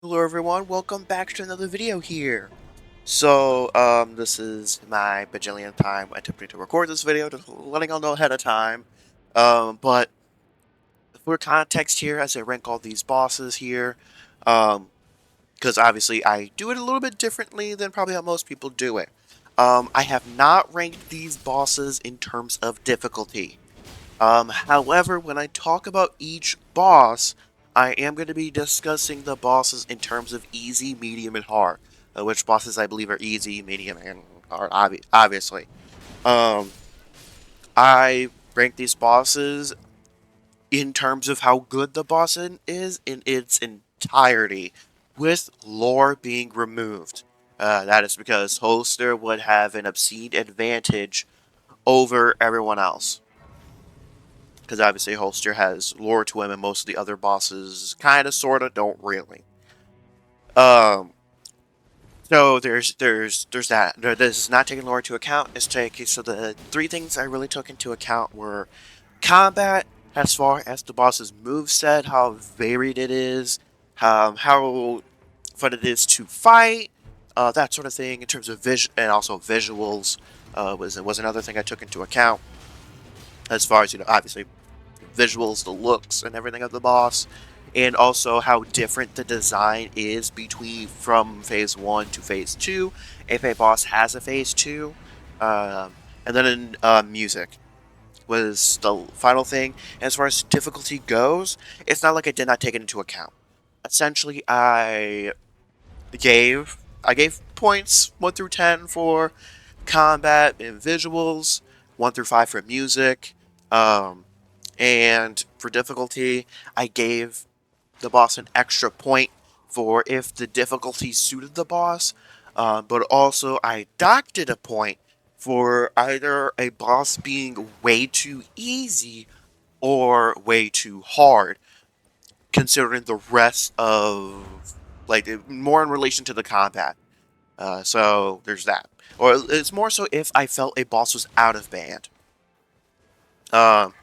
Hello everyone, welcome back to another video here. This is my bajillion time attempting to record this video, just letting y'all know ahead of time. But for context here, as I rank all these bosses here, because obviously I do it a little bit differently than probably how most people do it. I have not ranked these bosses in terms of difficulty. However, when I talk about each boss, I am going to be discussing the bosses in terms of easy, medium, and hard. Which bosses I believe are easy, medium, and hard, obviously. Um, I rank these bosses in terms of how good the boss is in its entirety, with lore being removed. That is because Holster would have an obscene advantage over everyone else. Because obviously Holster has lore to him, and most of the other bosses kind of, sort of, don't really. Um, so there's that. This is not taking lore into account. So the three things I really took into account were combat, as far as the boss's moveset, how varied it is, how fun it is to fight, that sort of thing. In terms of vision and also visuals, was another thing I took into account. As far as obviously visuals, the looks, and everything of the boss, and also how different the design is between from phase 1 to phase 2, if a boss has a phase 2. Um, and then in music was the final thing. As far as difficulty goes, it's not like I did not take it into account. Essentially, I gave points 1 through 10 for combat and visuals, 1 through 5 for music, um, and for difficulty, I gave the boss an extra point for if the difficulty suited the boss, but also I docked it a point for either a boss being way too easy or way too hard, considering the rest of, like, more in relation to the combat. So there's that. Or it's more so if I felt a boss was out of band. Um,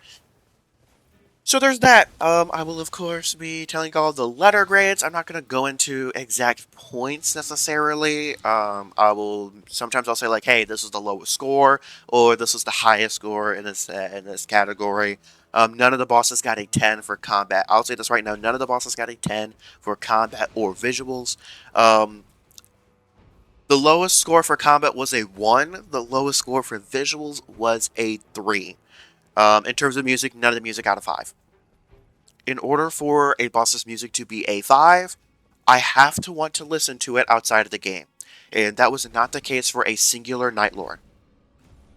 So there's that. I will of course be telling you all the letter grades. I'm not going to go into exact points necessarily. Sometimes I'll say like, hey, this is the lowest score, or this is the highest score in this category. None of the bosses got a 10 for combat. I'll say this right now. None of the bosses got a 10 for combat or visuals. Um, the lowest score for combat was a 1. The lowest score for visuals was a 3. In terms of music, none of the music got a 5. In order for a boss's music to be a 5, I have to want to listen to it outside of the game. And that was not the case for a singular Nightlord.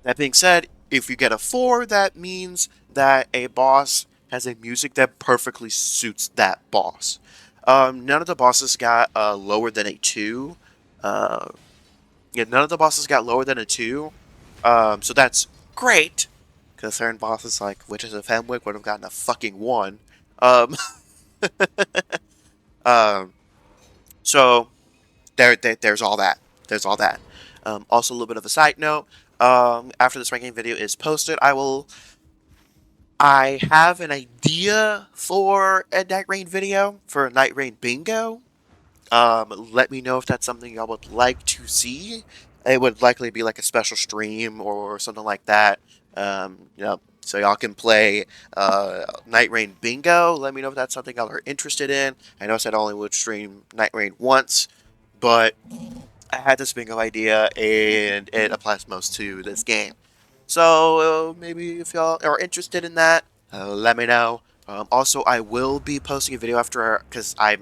That being said, if you get a 4, that means that a boss has a music that perfectly suits that boss. None of the bosses got lower than a 2. Uh, yeah, none of the bosses got lower than a 2. So that's great, because certain bosses like Witches of Hemwick would have gotten a fucking 1. Um, Um, so there's all that. There's all that. Also, a little bit of a side note. After this ranking video is posted, I have an idea for a Nightreign video for a Nightreign bingo. Let me know if that's something y'all would like to see. It would likely be like a special stream or something like that. So y'all can play Nightreign bingo. Let me know if that's something y'all are interested in. I know I said I only would stream Nightreign once, but I had this bingo idea, and it applies most to this game. So maybe if y'all are interested in that, let me know. Also, I will be posting a video after, because I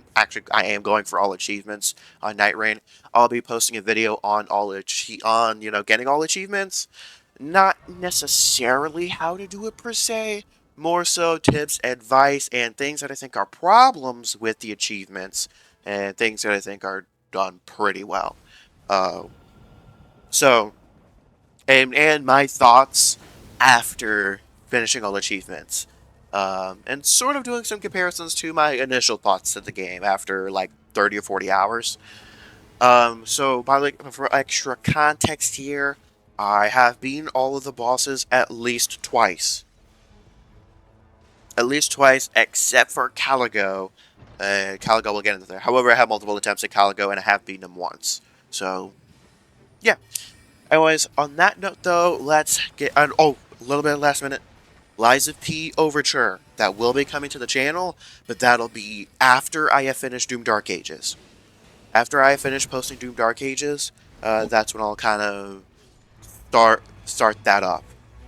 am going for all achievements on Nightreign. I'll be posting a video on getting all achievements. Not necessarily how to do it per se, more so tips, advice, and things that I think are problems with the achievements, and things that I think are done pretty well. Uh, so, and my thoughts after finishing all achievements, and sort of doing some comparisons to my initial thoughts of the game after like 30 or 40 hours. So for extra context here, I have beaten all of the bosses at least twice. At least twice, except for Caligo. Caligo will get into there. However, I have multiple attempts at Caligo, and I have beaten him once. So, yeah. Anyways, on that note, though, let's get... oh, a little bit last minute. Lies of P Overture. That will be coming to the channel, but that'll be after I have finished Doom Dark Ages. After I finish posting Doom Dark Ages, that's when I'll kind of start that up.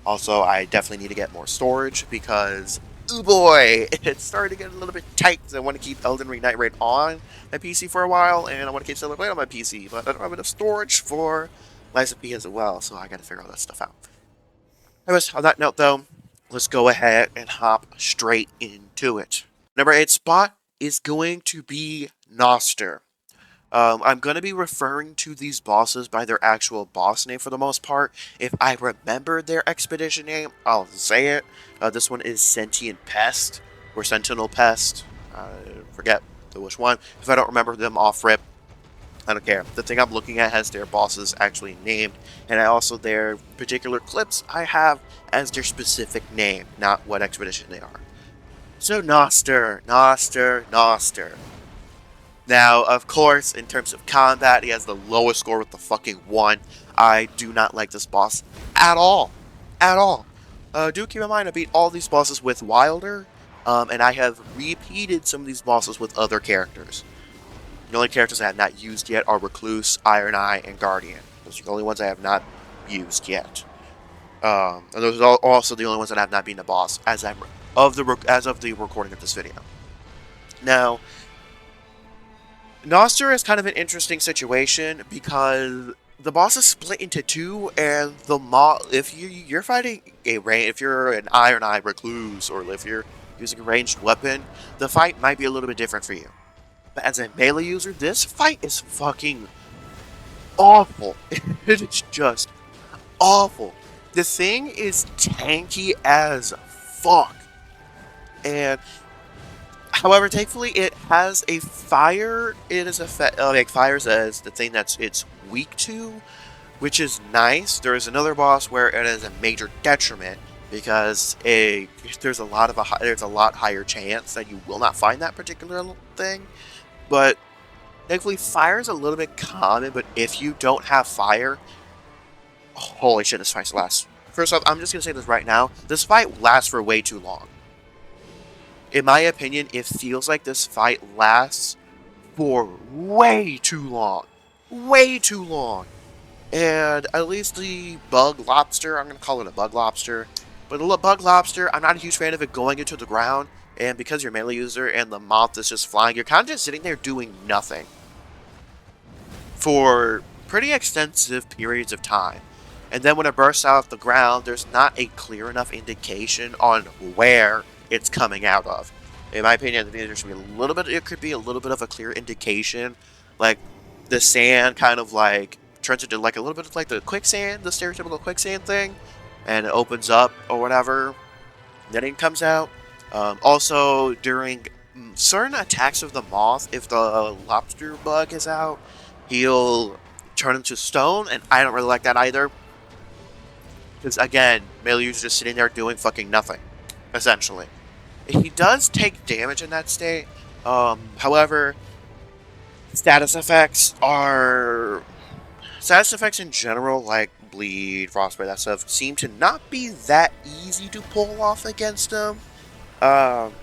Also, I definitely need to get more storage because, oh boy, it's starting to get a little bit tight. I want to keep Elden Ring Nightreign on my PC for a while, and I want to keep Silver Blade on my PC, but I don't have enough storage for Lies of P as well, so I got to figure all that stuff out. Anyways, on that note, though, let's go ahead and hop straight into it. Number 8 spot is going to be Noster. I'm going to be referring to these bosses by their actual boss name for the most part. If I remember their expedition name, I'll say it. This one is Sentient Pest, or Sentinel Pest. Forget which one. If I don't remember them off rip, I don't care. The thing I'm looking at has their bosses actually named, and also their particular clips I have as their specific name, not what expedition they are. So Noster. Now, of course, in terms of combat, he has the lowest score with the fucking 1. I do not like this boss at all. At all. Do keep in mind, I beat all these bosses with Wilder, and I have repeated some of these bosses with other characters. The only characters I have not used yet are Recluse, Iron Eye, and Guardian. Those are the only ones I have not used yet. And those are also the only ones that I have not been a boss as of the recording of this video. Now, Noster is kind of an interesting situation because the boss is split into two, and if you're fighting if you're an Iron Eye Recluse, or if you're using a ranged weapon, the fight might be a little bit different for you. But as a melee user, this fight is fucking awful. It is just awful. The thing is tanky as fuck, and however, thankfully, it has a fire. It is fire says the thing that's it's weak to, which is nice. There is another boss where it is a major detriment because there's a lot higher chance that you will not find that particular thing. But thankfully, fire is a little bit common. But if you don't have fire, holy shit, this fight lasts. First off, I'm just gonna say this right now: this fight lasts for way too long. In my opinion, it feels like this fight lasts for way too long. Way too long. And at least the bug lobster, I'm going to call it a bug lobster, but the bug lobster, I'm not a huge fan of it going into the ground, and because you're a melee user and the moth is just flying, you're kind of just sitting there doing nothing for pretty extensive periods of time. And then when it bursts out of the ground, there's not a clear enough indication on where it's coming out of. In my opinion, there should be a little bit. It could be a little bit of a clear indication, like the sand kind of like turns into like a little bit of like the quicksand, the stereotypical quicksand thing, and it opens up or whatever. Then it comes out. Also, during certain attacks of the moth, if the lobster bug is out, he'll turn into stone, and I don't really like that either. Because again, melee users just sitting there doing fucking nothing, essentially. He does take damage in that state. However, status effects in general, like bleed, frostbite, that stuff, seem to not be that easy to pull off against him. Now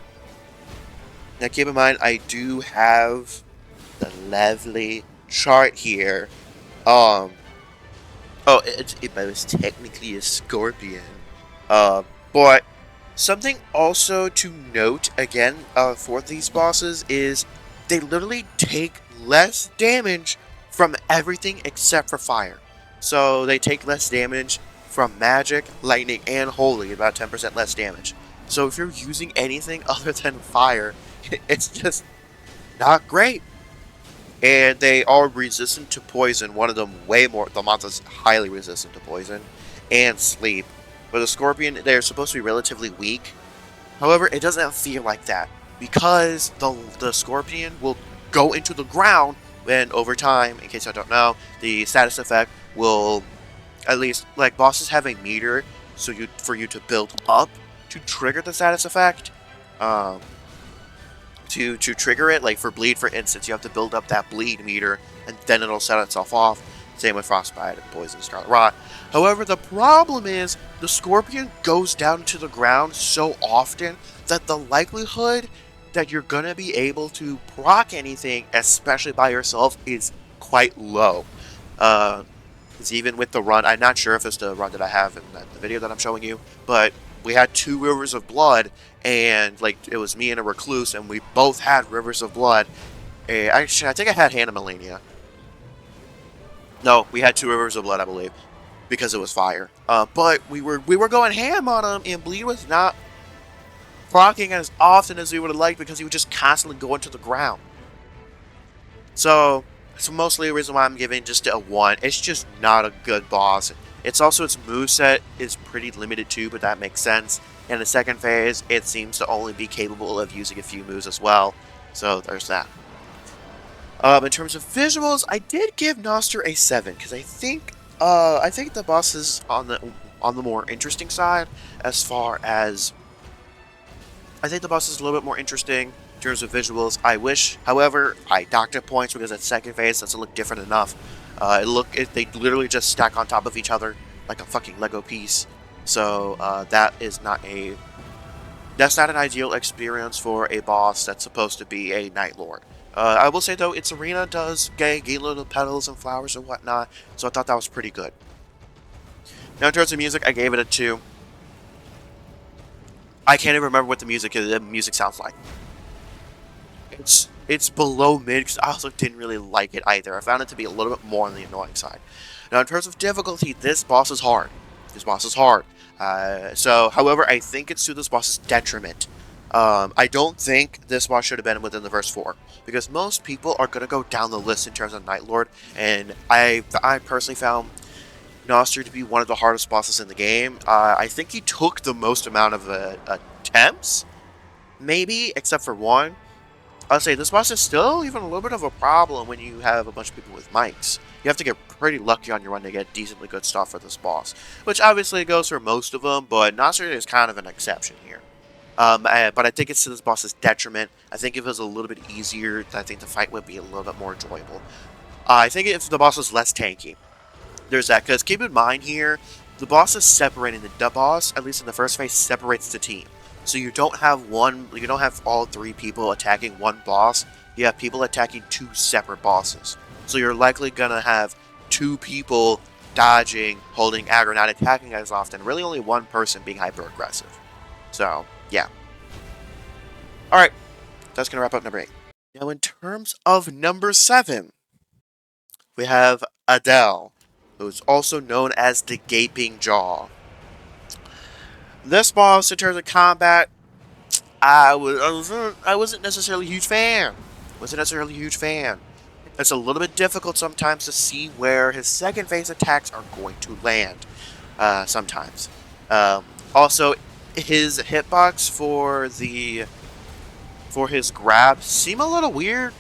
keep in mind, I do have the lovely chart here. But it was technically a scorpion. But something also to note, again, for these bosses is they literally take less damage from everything except for fire. So they take less damage from magic, lightning, and holy, about 10% less damage. So if you're using anything other than fire, it's just not great. And they are resistant to poison, one of them way more. The moth is highly resistant to poison and sleep. But the scorpion, they're supposed to be relatively weak. However, it doesn't feel like that because the scorpion will go into the ground, and over time, in case I don't know, the status effect will, at least, like, bosses have a meter so for you to build up to trigger the status effect. To to trigger it. Like for bleed, for instance, you have to build up that bleed meter, and then it'll set itself off. Same with Frostbite and Poison Scarlet Rot. However, the problem is the Scorpion goes down to the ground so often that the likelihood that you're gonna be able to proc anything, especially by yourself, is quite low. Because even with the run, I'm not sure if it's the run that I have in the video that I'm showing you, but we had 2 Rivers of Blood, and like it was me and a Recluse, and we both had Rivers of Blood. Actually, I think I had Hannah Melania. No, we had 2 Rivers of Blood, I believe, because it was fire. But we were going ham on him, and Bleed was not proccing as often as we would have liked because he would just constantly go into the ground. So that's mostly the reason why I'm giving just a 1. It's just not a good boss. It's also, its moveset is pretty limited too, but that makes sense. In the second phase, it seems to only be capable of using a few moves as well. So there's that. In terms of visuals, I did give Noster a 7 because I think the boss is on the more interesting side as far as I think the boss is a little bit more interesting in terms of visuals. I wish, however, I docked at points because that second phase doesn't look different enough. They literally just stack on top of each other like a fucking Lego piece. So that's not an ideal experience for a boss that's supposed to be a Nightlord. I will say though, its arena does gain little petals and flowers and whatnot, so I thought that was pretty good. Now in terms of music, I gave it a 2. I can't even remember what the music sounds like. It's below mid because I also didn't really like it either. I found it to be a little bit more on the annoying side. Now in terms of difficulty, this boss is hard. However, I think it's to this boss's detriment. I don't think this boss should have been within the verse 4 because most people are gonna go down the list in terms of Nightlord, and I personally found Noster to be one of the hardest bosses in the game. I think he took the most amount of attempts, maybe, except for one. I'll say this boss is still even a little bit of a problem when you have a bunch of people with mics. You have to get pretty lucky on your run to get decently good stuff for this boss, which obviously goes for most of them, but Noster is kind of an exception here. But I think it's to this boss's detriment. I think if it was a little bit easier, I think the fight would be a little bit more enjoyable. I think if the boss was less tanky, there's that, because keep in mind here, the boss is separating. The boss, at least in the first phase, separates the team. So you don't have all 3 people attacking one boss. You have people attacking 2 separate bosses. So you're likely gonna have 2 people dodging, holding aggro, not attacking as often. Really only 1 person being hyper aggressive. So yeah. Alright, that's gonna wrap up number 8. Now in terms of number 7, we have Adele, who's also known as the Gaping Jaw. This boss, in terms of combat, I wasn't necessarily a huge fan. It's a little bit difficult sometimes to see where his second phase attacks are going to land. Sometimes. Also, his hitbox for his grab seem a little weird.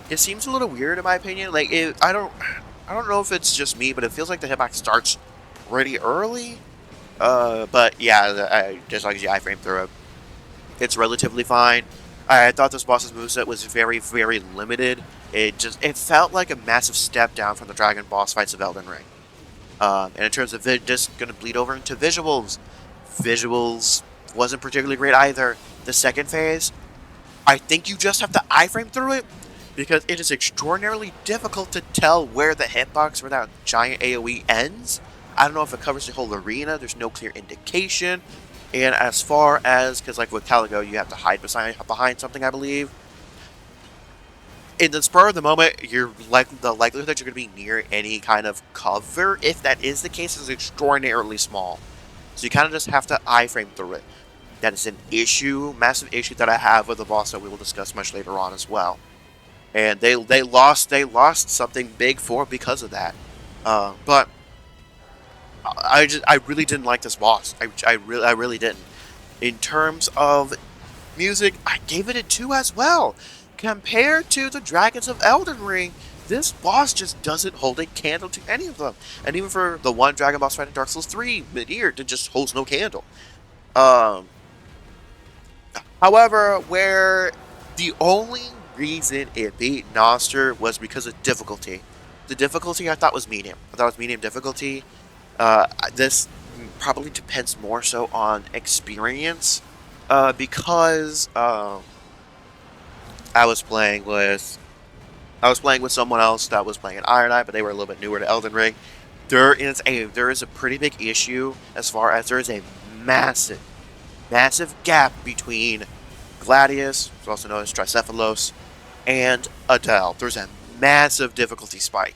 It seems a little weird in my opinion. Like I don't know if it's just me, but it feels like the hitbox starts pretty early. But yeah, just like the iframe through it, it's relatively fine. I thought this boss's moveset was very, very limited. It felt like a massive step down from the dragon boss fights of Elden Ring. And in terms of just gonna bleed over into visuals wasn't particularly great either. The second phase, I think you just have to iframe through it because it is extraordinarily difficult to tell where the hitbox for that giant AoE ends. I don't know if it covers the whole arena. There's no clear indication. And as far as, because like with Caligo, you have to hide behind something, I believe. In the spur of the moment, the likelihood that you're going to be near any kind of cover, if that is the case, is extraordinarily small. So you kind of just have to iframe through it. That is an massive issue that I have with the boss that we will discuss much later on as well. And they lost something big because of that. But I really didn't like this boss. I really didn't. In terms of music, I gave it a 2 as well. Compared to the Dragons of Elden Ring, this boss just doesn't hold a candle to any of them. And even for the one dragon boss fight in Dark Souls 3 mid-year, it just holds no candle. However, where The only reason it beat Noster was because of difficulty. The difficulty I thought was medium. I thought it was medium difficulty. This probably depends more so on experience, because I was playing with someone else that was playing an Iron Eye, but they were a little bit newer to Elden Ring. There is a pretty big issue as far as there is a massive gap between Gladius, also known as Tricephalos, and Adele. There's a massive difficulty spike.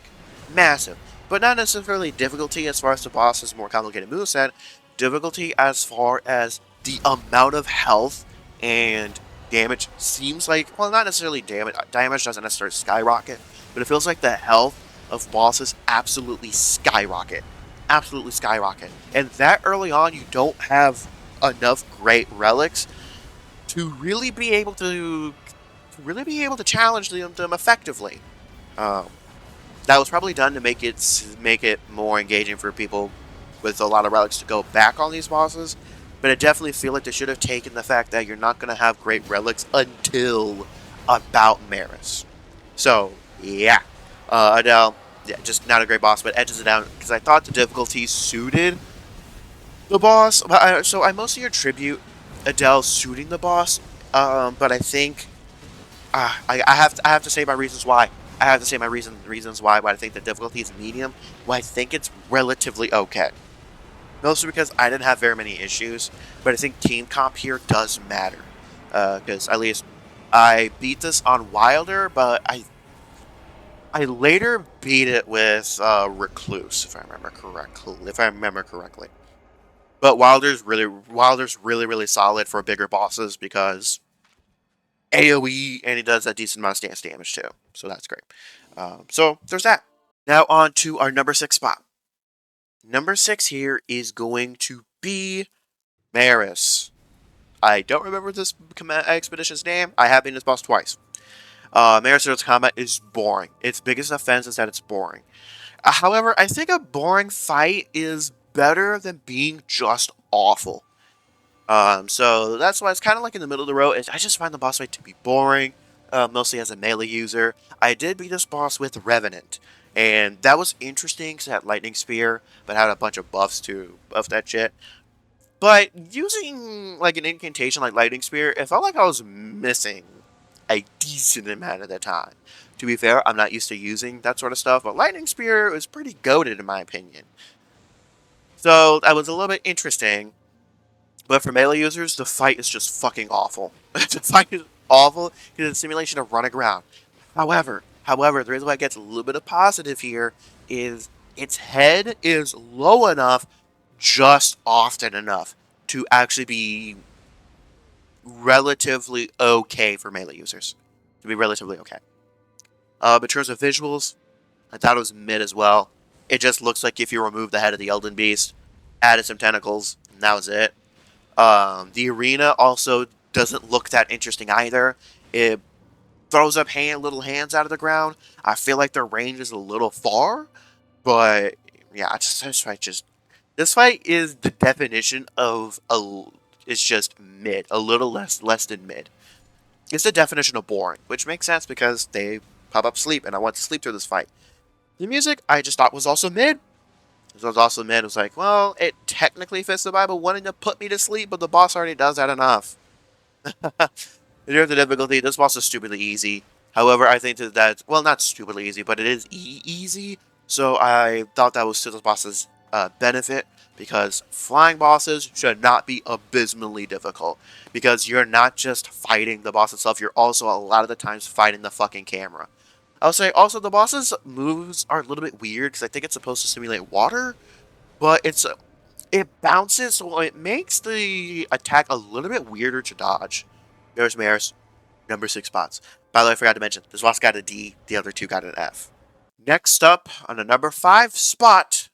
Massive. But not necessarily difficulty as far as the boss's more complicated moveset, difficulty as far as the amount of health and damage seems like, well, not necessarily damage. Damage doesn't necessarily skyrocket, but it feels like the health of bosses absolutely skyrocket. Absolutely skyrocket. And that early on, you don't have enough great relics to really be able to challenge them effectively. Um, that was probably done to make it more engaging for people with a lot of relics to go back on these bosses. But I definitely feel like they should have taken the fact that you're not going to have great relics until about Maris. So yeah, Adele, yeah, just not a great boss, but edges it out because I thought the difficulty suited the boss. So I mostly attribute Adele suiting the boss, but I think I have to say my reasons why. I have to say my reasons why I think the difficulty is medium. Why I think it's relatively okay. Mostly because I didn't have very many issues, but I think team comp here does matter. Because at least I beat this on Wilder, but I later beat it with Recluse, if I remember correctly. But Wilder's really solid for bigger bosses because AoE, and he does a decent amount of stance damage too. So that's great. So there's that. Now on to our number 6 spot. Number 6 here is going to be Maris. I don't remember this expedition's name. I have been this boss twice. Maris' combat is boring. Its biggest offense is that it's boring. However, I think a boring fight is better than being just awful. So that's why it's kind of like in the middle of the road. I just find the boss fight to be boring, mostly as a melee user. I did beat this boss with Revenant, and that was interesting because it had Lightning Spear, but had a bunch of buffs to buff that shit. But using like an incantation like Lightning Spear, it felt like I was missing a decent amount of the time. To be fair, I'm not used to using that sort of stuff, but Lightning Spear was pretty goated in my opinion. So that was a little bit interesting. But for melee users, the fight is just fucking awful. The fight is awful because it's a simulation of running around. However, the reason why it gets a little bit of positive here is its head is low enough, just often enough, to actually be relatively okay for melee users. To be relatively okay. But in terms of visuals, I thought it was mid as well. It just looks like if you remove the head of the Elden Beast, added some tentacles, and that was it. The arena also doesn't look that interesting either. It throws up little hands out of the ground. I feel like their range is a little far, but yeah, this fight is the definition of it's just mid, a little less than mid. It's the definition of boring, which makes sense because they pop up sleep, and I want to sleep through this fight. The music I just thought was also mid. It was also mid. It was like, well, it technically fits the Bible wanting to put me to sleep, but the boss already does that enough. In terms of difficulty, this boss is stupidly easy. However, I think that well, not stupidly easy, but it is easy. So I thought that was to the boss's benefit, because flying bosses should not be abysmally difficult. Because you're not just fighting the boss itself, you're also a lot of the times fighting the fucking camera. I'll say also the boss's moves are a little bit weird because I think it's supposed to simulate water, but it bounces, so it makes the attack a little bit weirder to dodge. There's Maris, number 6 spots. By the way, I forgot to mention, this boss got a D, the other two got an F. Next up, on the number 5 spot,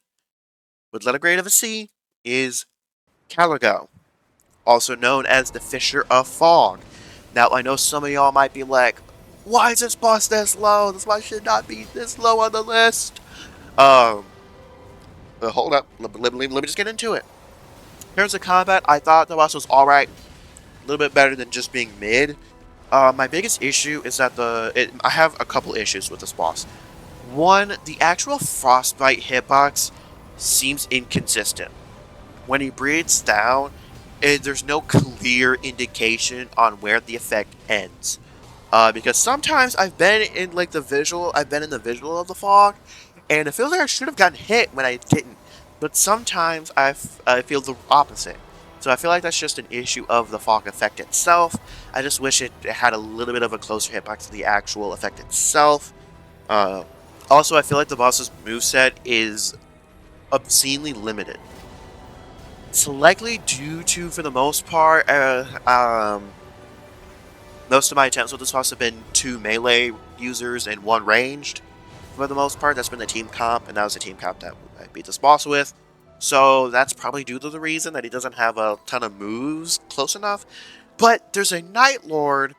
with letter grade of a C, is Caligo, also known as the Fisher of Fog. Now, I know some of y'all might be like, why is this boss this low? This boss should not be this low on the list. But hold up, let me just get into it. In terms of combat, I thought the boss was alright. A little bit better than just being mid. My biggest issue is that I have a couple issues with this boss. One, the actual frostbite hitbox seems inconsistent. When he breathes down, there's no clear indication on where the effect ends. Because sometimes I've been in the visual of the fog, and it feels like I should have gotten hit when I didn't. But sometimes I feel the opposite. So I feel like that's just an issue of the fog effect itself. I just wish it had a little bit of a closer hitbox to the actual effect itself. Uh, Also, I feel like the boss's moveset is obscenely limited. It's likely due to, for the most part, most of my attempts with this boss have been 2 melee users and 1 ranged. For the most part, that's been the team comp, and that was the team comp that I beat this boss with. So that's probably due to the reason that he doesn't have a ton of moves close enough. But there's a Nightlord,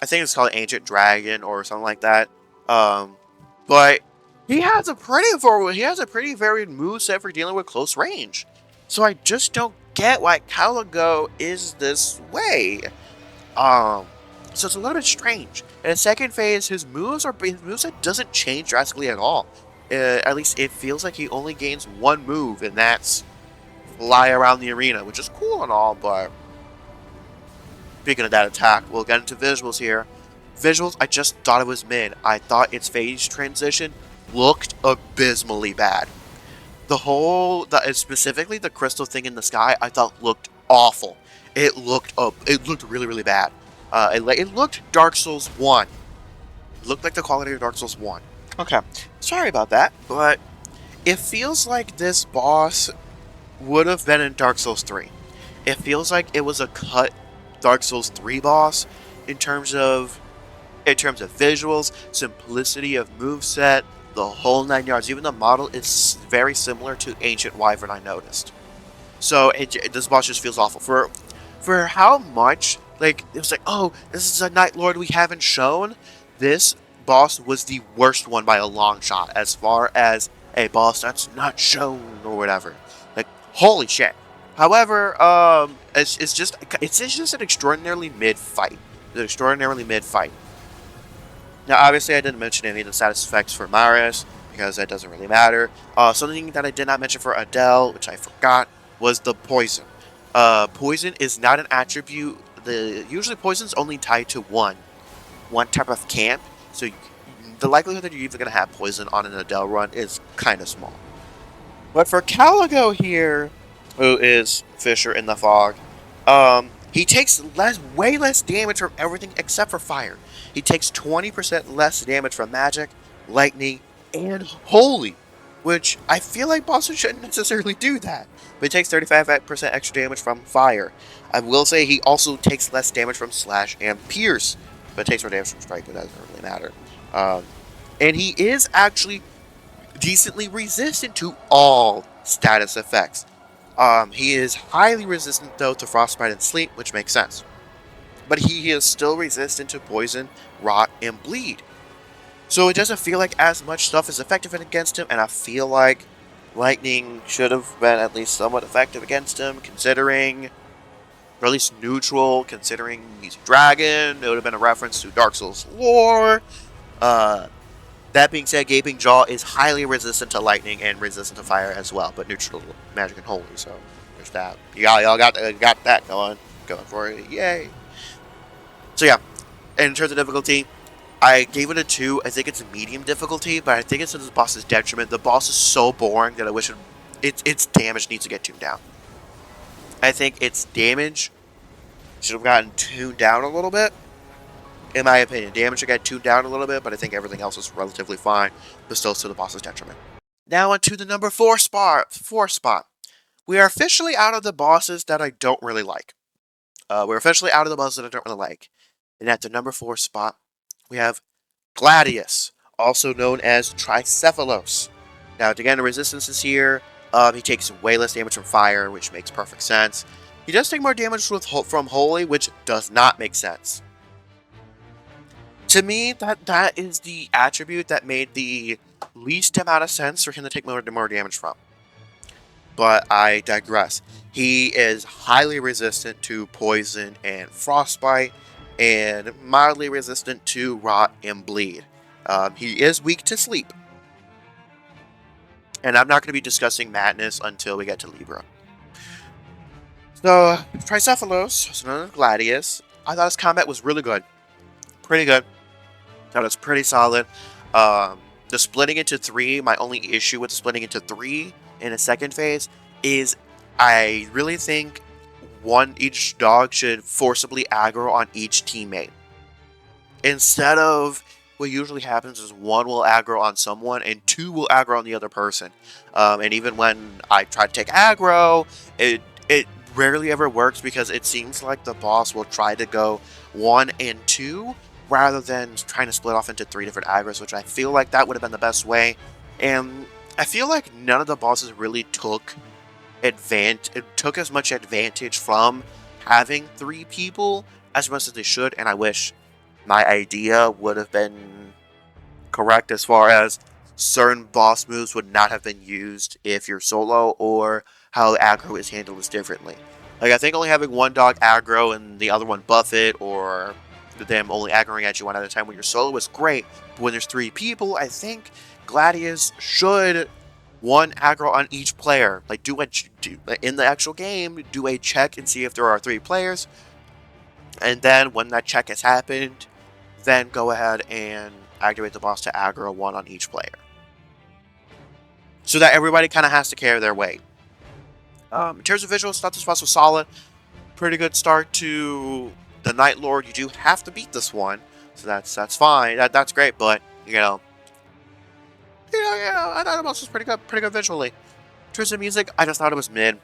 I think it's called Ancient Dragon or something like that. Um, but he has a pretty varied move set for dealing with close range. So I just don't get why Caligo is this way. Um, so it's a little bit strange. In the second phase, his moveset doesn't change drastically at all. At least it feels like he only gains 1 move, and that's fly around the arena, which is cool and all, but speaking of that attack, we'll get into visuals here. Visuals, I just thought it was mid. I thought its phase transition looked abysmally bad. Specifically the crystal thing in the sky, I thought looked awful. It looked really, really bad. It looked Dark Souls 1. It looked like the quality of Dark Souls 1. Okay, sorry about that, but it feels like this boss would have been in Dark Souls 3. It feels like it was a cut Dark Souls 3 boss in terms of visuals, simplicity of moveset, the whole 9 yards. Even the model is very similar to Ancient Wyvern, I noticed. So this boss just feels awful for how much like it was like, oh, this is a Night Lord we haven't shown. This boss was the worst one by a long shot as far as a boss that's not shown or whatever. Like holy shit. However, it's just an extraordinarily mid fight. An extraordinarily mid fight. Now, obviously, I didn't mention any of the status effects for Marius, because that doesn't really matter. Something that I did not mention for Adele, which I forgot, was the poison. Poison is not an attribute. Usually poison's only tied to one type of camp, so the likelihood that you're even going to have poison on an Adele run is kind of small. But for Caligo here, who is Fisher in the Fog, he takes way less damage from everything except for fire. He takes 20% less damage from magic, lightning, and holy, which I feel like bosses shouldn't necessarily do that. But he takes 35% extra damage from fire. I will say he also takes less damage from slash and pierce, but takes more damage from strike, but that doesn't really matter. And he is actually decently resistant to all status effects. He is highly resistant, though, to frostbite and sleep, which makes sense. But he is still resistant to poison, rot, and bleed. So it doesn't feel like as much stuff is effective against him, and I feel like lightning should have been at least somewhat effective against him, considering, or at least neutral, considering he's a dragon. It would have been a reference to Dark Souls lore. That being said, Gaping Jaw is highly resistant to lightning and resistant to fire as well, but neutral to magic and holy, so there's that. Y'all got that going for it, yay! So yeah, in terms of difficulty, I gave it a 2. I think it's a medium difficulty, but I think it's to the boss's detriment. The boss is so boring that I wish its damage needs to get tuned down. I think its damage should have gotten tuned down a little bit. In my opinion, damage should get tuned down a little bit, but I think everything else is relatively fine, but still to the boss's detriment. Now onto the number 4 spot. We are officially out of the bosses that I don't really like. We're officially out of the bosses that I don't really like. And at the number 4 spot, we have Gladius, also known as Tricephalos. Now, again, the resistance is here. He takes way less damage from fire, which makes perfect sense. He does take more damage from Holy, which does not make sense. To me, that is the attribute that made the least amount of sense for him to take more damage from. But I digress. He is highly resistant to poison and frostbite, and mildly resistant to rot and bleed. He is weak to sleep. And I'm not going to be discussing Madness until we get to Libra. So, Tricephalos, so known as Gladius, I thought his combat was really good. Pretty good. Thought it was pretty solid. The splitting into three, my only issue with splitting into three in a second phase is I really think each dog should forcibly aggro on each teammate. Instead of what usually happens is one will aggro on someone and two will aggro on the other person. And even when I try to take aggro, it rarely ever works because it seems like the boss will try to go 1 and 2 rather than trying to split off into 3 different aggros, which I feel like that would have been the best way. And I feel like none of the bosses really took as much advantage from having 3 people as much as they should, and I wish my idea would have been correct as far as certain boss moves would not have been used if you're solo, or how aggro is handled is differently. Like, I think only having one dog aggro and the other one buff it, or them only aggroing at you one at a time when you're solo is great, but when there's 3 people, I think Gladius should one aggro on each player. Like, in the actual game, do a check and see if there are 3 players, and then when that check has happened, then go ahead and activate the boss to aggro 1 on each player, so that everybody kind of has to carry their weight. In terms of visuals, thought this boss was solid. Pretty good start to the Nightlord. You do have to beat this one, so that's fine. That's great, but I thought the boss was pretty good visually. In terms of music, I just thought it was mid.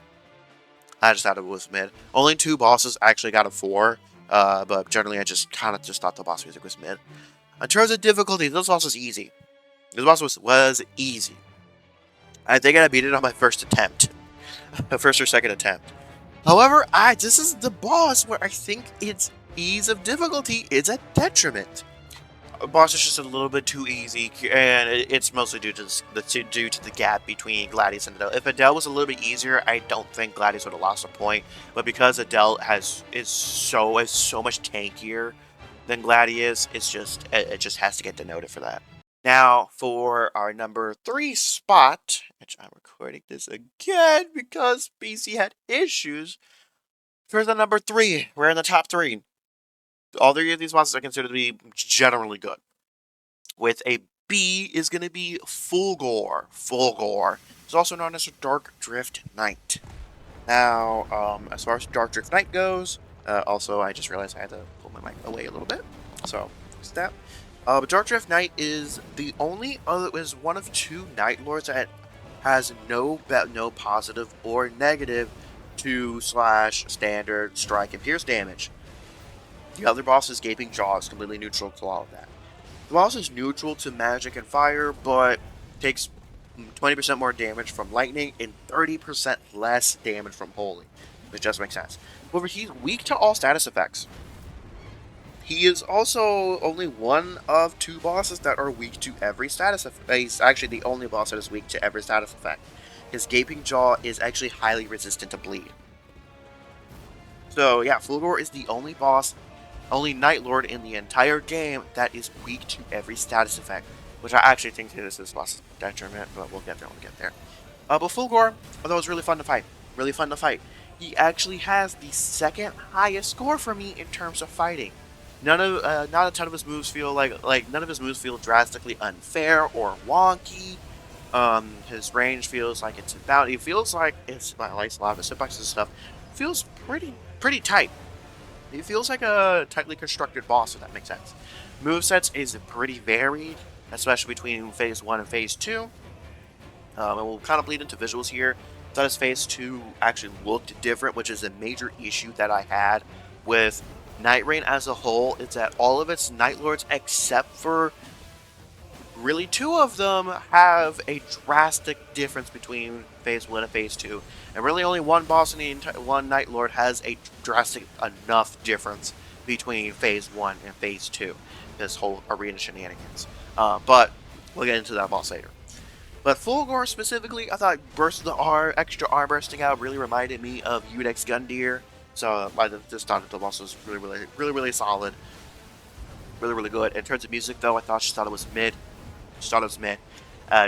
Only 2 bosses actually got a 4, but generally I just thought the boss music was mid. In terms of difficulty, this boss was easy. This boss was easy. I think I beat it on my first attempt. First or second attempt. However, this is the boss where I think its ease of difficulty is a detriment. The boss is just a little bit too easy, and it's mostly due to the gap between Gladius and Adele. If Adele was a little bit easier, I don't think Gladius would have lost a point. But because Adele is so much tankier than Gladius, it just has to get denoted for that. Now, for our number 3 spot, which I'm recording this again because BC had issues. For the number 3, we're in the top 3. All 3 of these bosses are considered to be generally good. With a B is going to be Fulgor. Fulgor is also known as a Dark Drift Knight. Now, as far as Dark Drift Knight goes, also I just realized I had to pull my mic away a little bit, so there's that. But Dark Drift Knight is one of 2 Nightlords that has no positive or negative to slash, standard, strike, and pierce damage. The other boss's Gaping Jaw is completely neutral to all of that. The boss is neutral to magic and fire, but takes 20% more damage from lightning and 30% less damage from holy, which just makes sense. However, he's weak to all status effects. He is also only one of 2 bosses that are weak to every status effect. He's actually the only boss that is weak to every status effect. His Gaping Jaw is actually highly resistant to bleed. So yeah, Fulgor is the only Nightlord in the entire game that is weak to every status effect, which I actually think this is boss's detriment, but we'll get there. But Fulgor, although it's really fun to fight, he actually has the 2nd highest score for me in terms of fighting. Not a ton of his moves feel none of his moves feel drastically unfair or wonky. His range feels like it's about. It feels like it's a lot of his hitboxes and stuff. Feels pretty tight. It feels like a tightly constructed boss, if that makes sense. Movesets is pretty varied, especially between Phase 1 and Phase 2. And we'll kind of bleed into visuals here. Thought his Phase 2 actually looked different, which is a major issue that I had with Nightreign as a whole. Is that all of its Nightlords, except for really 2 of them, have a drastic difference between Phase 1 and Phase 2. And really only one boss in one Nightlord has a drastic enough difference between Phase 1 and Phase 2. This whole arena shenanigans. But we'll get into that boss later. But Fulgor specifically, I thought extra arm bursting out really reminded me of Udex Gundyr. So I just thought that the boss was really solid, really good. In terms of music, though, I thought it was mid. Just thought it was mid.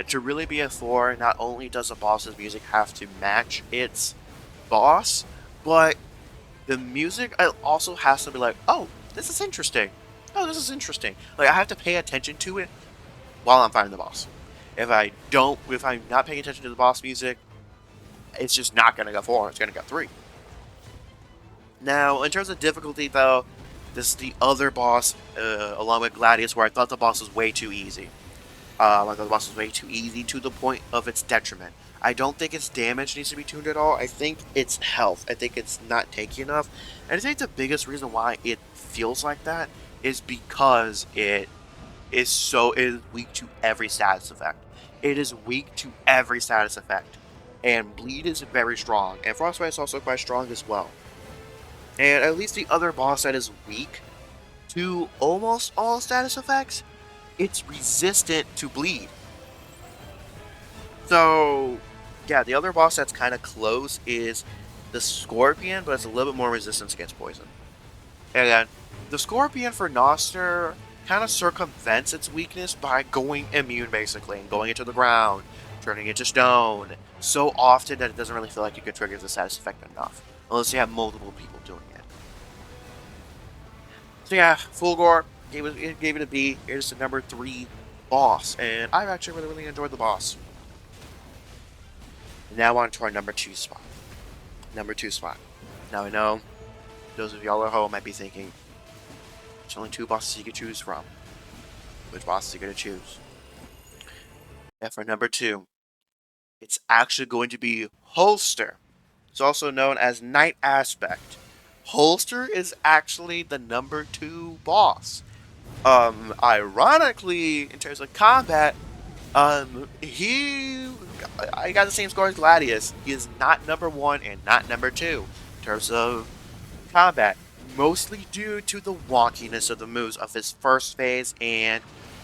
To really be a 4, not only does the boss's music have to match its boss, but the music also has to be like, oh, this is interesting. Oh, this is interesting. Like, I have to pay attention to it while I'm fighting the boss. If I'm not paying attention to the boss music, it's just not going to go 4, it's going to go 3. Now, in terms of difficulty, though, this is the other boss, along with Gladius, where I thought the boss was way too easy. I thought the boss was way too easy to the point of its detriment. I don't think its damage needs to be tuned at all. I think its health. I think it's not tanky enough. And I think the biggest reason why it feels like that is because it is weak to every status effect. It is weak to every status effect. And Bleed is very strong. And Frostbite is also quite strong as well. And at least the other boss that is weak to almost all status effects, it's resistant to bleed. So, yeah, the other boss that's kind of close is the Scorpion, but it's a little bit more resistance against poison. And then, the Scorpion for Noster kind of circumvents its weakness by going immune, basically, and going into the ground, turning into stone, so often that it doesn't really feel like you can trigger the status effect enough, unless you have multiple people doing it. So yeah, Fulgor gave it a B. Here's the number 3 boss, and I've actually really enjoyed the boss. Now on to our number 2 spot. Now I know those of y'all at home might be thinking, there's only 2 bosses you can choose from. Which bosses are you gonna choose? And for number 2, it's actually going to be Holster. It's also known as Night Aspect. Holster is actually the number 2 boss. Ironically, in terms of combat, I got the same score as Gladius. He is not number 1 and not number 2 in terms of combat, mostly due to the wonkiness of the moves of his first phase and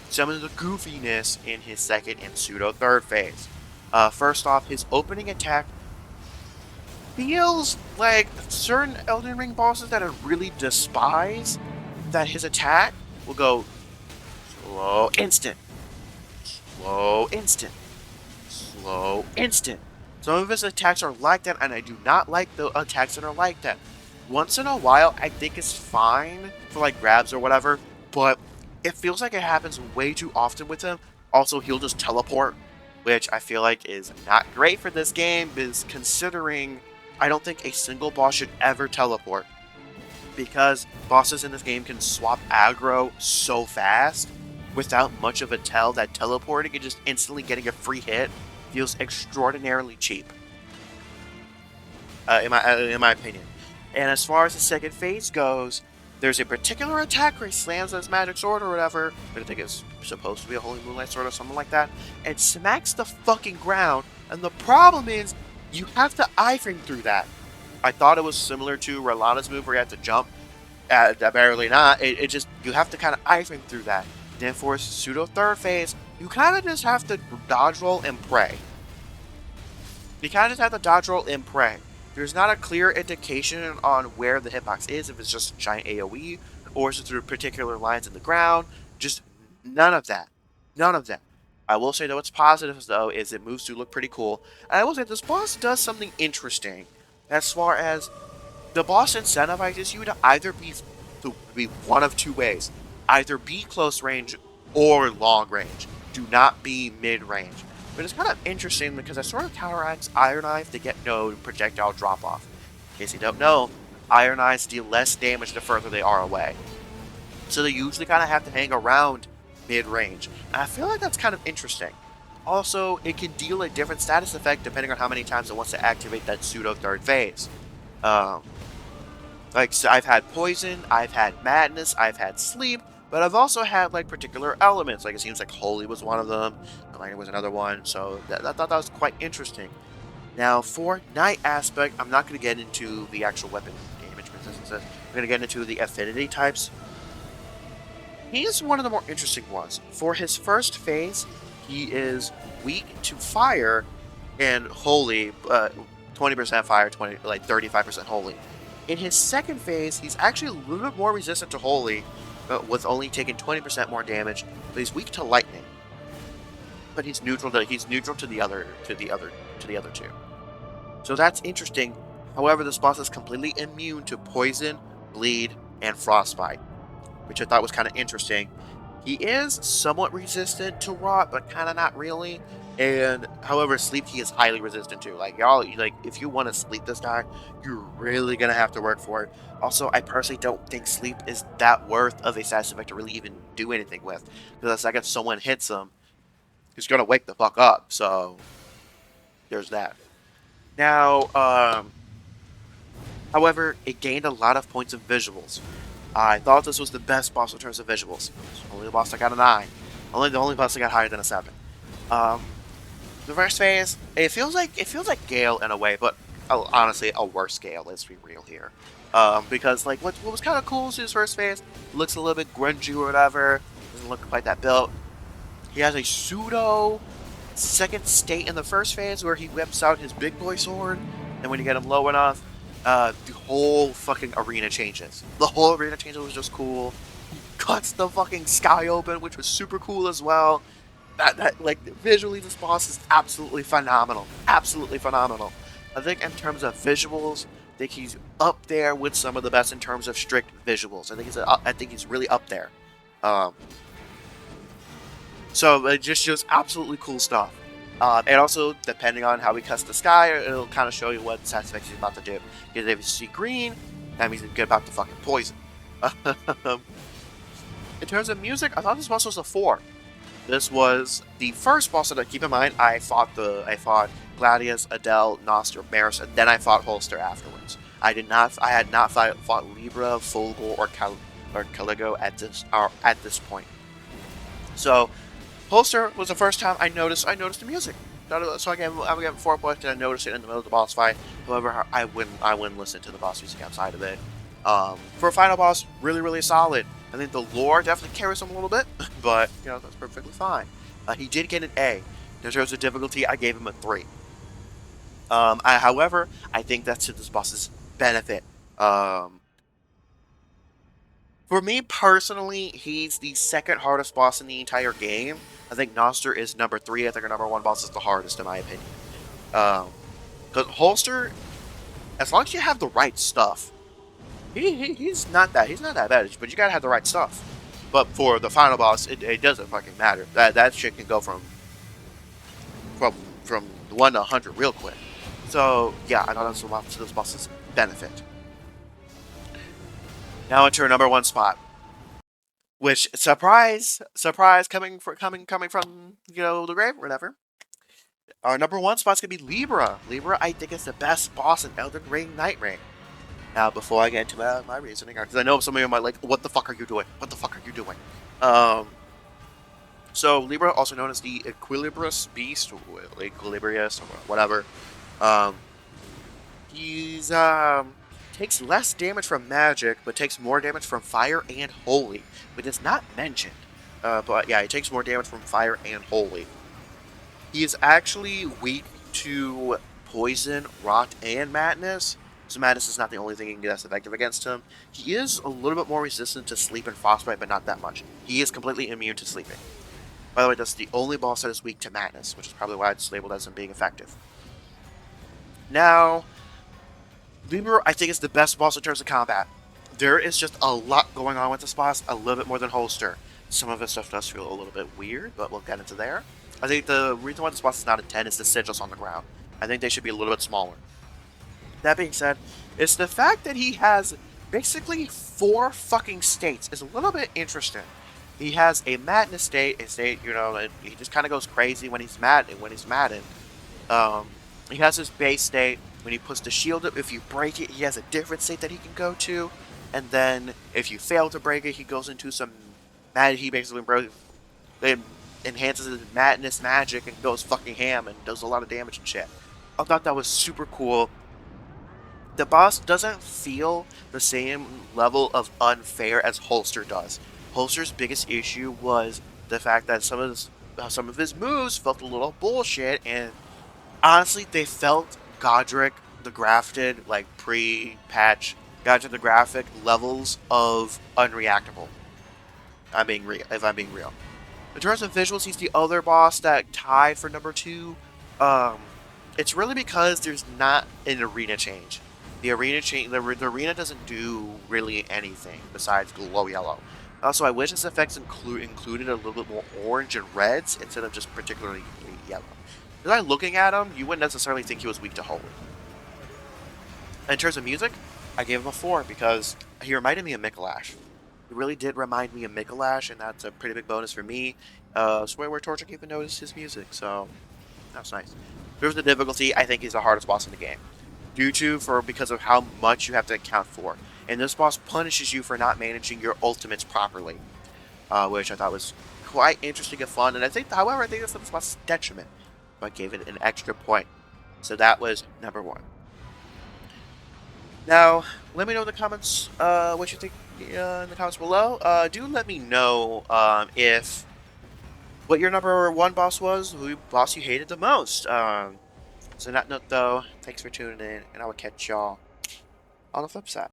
some of the goofiness in his second and pseudo third phase. First off, his opening attack feels like certain Elden Ring bosses that I really despise, that his attack will go slow, instant, slow, instant, slow, instant. Some of his attacks are like that, and I do not like the attacks that are like that. Once in a while, I think it's fine for like grabs or whatever, but it feels like it happens way too often with him. Also, he'll just teleport, which I feel like is not great for this game, because considering I don't think a single boss should ever teleport, because bosses in this game can swap aggro so fast without much of a tell that teleporting and just instantly getting a free hit feels extraordinarily cheap, in my opinion. And as far as the second phase goes, there's a particular attack where he slams his magic sword or whatever, but I think it's supposed to be a Holy Moonlight Sword or something like that, and smacks the fucking ground, and the problem is, you have to iframe through that. I thought it was similar to Rolana's move where you have to jump. Apparently not. It just, you have to kind of iframe through that. Then for pseudo third phase, you kind of just have to dodge roll and pray. There's not a clear indication on where the hitbox is, if it's just a giant AoE, or is it through particular lines in the ground. Just none of that. I will say, though, what's positive, though, is it moves to look pretty cool. And I will say this boss does something interesting. As far as the boss incentivizes you to either be one of 2 ways. Either be close range or long range. Do not be mid range. But it's kind of interesting because I sort of counteracts Iron Eyes to get no projectile drop off. In case you don't know, Iron Eyes deal less damage the further they are away. So they usually kind of have to hang around mid-range. And I feel like that's kind of interesting. Also, it can deal a different status effect depending on how many times it wants to activate that pseudo third phase. Like, so I've had Poison, I've had Madness, I've had Sleep, but I've also had like particular elements. Like, it seems like Holy was one of them, and Lightning was another one, so I thought that was quite interesting. Now, for Night Aspect, I'm not going to get into the actual weapon damage resistances. I'm going to get into the affinity types. He is one of the more interesting ones. For his first phase, he is weak to fire and holy, 20% fire, 35% holy. In his second phase, he's actually a little bit more resistant to Holy, with only taking 20% more damage, but he's weak to Lightning. But he's neutral to the other two. So that's interesting. However, this boss is completely immune to Poison, Bleed, and Frostbite, which I thought was kind of interesting. He is somewhat resistant to Rot, but kind of not really. And however, Sleep he is highly resistant to. Like y'all, like if you want to sleep this guy, you're really gonna have to work for it. Also, I personally don't think Sleep is that worth of a status effect to really even do anything with, because the second someone hits him, he's gonna wake the fuck up. So there's that. Now, however, it gained a lot of points of visuals. I thought this was the best boss in terms of visuals. It's only the boss I got a 9. The only boss I got higher than a 7. Um, the first phase, it feels like Gale in a way, but honestly, a worse Gale. Let's be real here. Because like what was kind of cool is his first phase looks a little bit grungy or whatever. Doesn't look quite that built. He has a pseudo second state in the first phase where he whips out his big boy sword, and when you get him low enough, the whole fucking arena changes. The whole arena changes was just cool. He cuts the fucking sky open, which was super cool as well. That like visually, this boss is absolutely phenomenal. Absolutely phenomenal. I think in terms of visuals, I think he's up there with some of the best in terms of strict visuals. I think he's really up there. Um, So it just shows absolutely cool stuff. And also, depending on how he cuts the sky, it'll kind of show you what side effects he's about to do. Because if you see green, that means he's about to fucking poison. In terms of music, I thought this boss was a 4. This was the first boss that, keep in mind, I fought Gladius, Adele, Noster, Maris, and then I fought Holster afterwards. I had not fought Libra, Fulgor, or Caligo at this point. So Holster was the first time I noticed the music. So I'm getting 4 points, and I noticed it in the middle of the boss fight. However, I wouldn't listen to the boss music outside of it. For a final boss, really, really solid. I think the lore definitely carries him a little bit, but that's perfectly fine. He did get an A. In terms of difficulty, I gave him a 3. However, I think that's to this boss's benefit. For me personally, he's the second hardest boss in the entire game. I think Noster is number 3. I think our number 1 boss is the hardest, in my opinion. Because Holster, as long as you have the right stuff, he's not that bad. But you gotta have the right stuff. But for the final boss, it doesn't fucking matter. That shit can go from 1 to 100 real quick. So yeah, I know that's a lot to this boss's benefit. Now into our number 1 spot, which surprise coming from the grave or whatever. Our number 1 spot's gonna be Libra. Libra, I think, is the best boss in Elden Ring Nightreign. Now, before I get into my reasoning, because I know some of you might like, what the fuck are you doing? What the fuck are you doing? So Libra, also known as the Equilibrious Beast, or Equilibrious, or whatever. He's takes less damage from magic, but takes more damage from fire and holy, which is not mentioned. But yeah, he takes more damage from fire and holy. He is actually weak to poison, rot, and madness. So madness is not the only thing that's effective against him. He is a little bit more resistant to sleep and frostbite, but not that much. He is completely immune to sleeping. By the way, that's the only boss that is weak to madness, which is probably why it's labeled as him being effective. Now, Libra, I think, is the best boss in terms of combat. There is just a lot going on with this boss, a little bit more than Holster. Some of his stuff does feel a little bit weird, but we'll get into there. I think the reason why this boss is not a 10 is the sigils on the ground. I think they should be a little bit smaller. That being said, it's the fact that he has basically 4 fucking states is a little bit interesting. He has a madness state, he just kind of goes crazy when he's maddened. He has his base state. When he puts the shield up, if you break it, he has a different state that he can go to. And then, if you fail to break it, he goes into some he basically enhances his madness magic and goes fucking ham and does a lot of damage and shit. I thought that was super cool. The boss doesn't feel the same level of unfair as Holster does. Holster's biggest issue was the fact that some of his moves felt a little bullshit, and honestly, they felt Godric the Grafted, like pre-patch got to the graphic levels of unreactable. I'm being real. If I'm being real. In terms of visuals, he's the other boss that tied for number 2. Um, it's really because there's not an arena change. The arena change, the arena doesn't do really anything besides glow yellow. Also, I wish this effects included a little bit more orange and reds instead of just particularly yellow. Because I'm looking at him, you wouldn't necessarily think he was weak to holy. In terms of music, I gave him a 4 because he reminded me of Mikolash. He really did remind me of Mikolash, and that's a pretty big bonus for me. Swear where Torture even noticed his music, so that's nice. In terms of difficulty, I think he's the hardest boss in the game, because of how much you have to account for. And this boss punishes you for not managing your ultimates properly, which I thought was quite interesting and fun. And I think, however, I think that's this boss's detriment, but I gave it an extra point. So that was number 1. Now, let me know in the comments what you think in the comments below. Do let me know if what your number 1 boss was, who boss you hated the most. So on that note, though, thanks for tuning in, and I will catch y'all on the flip side.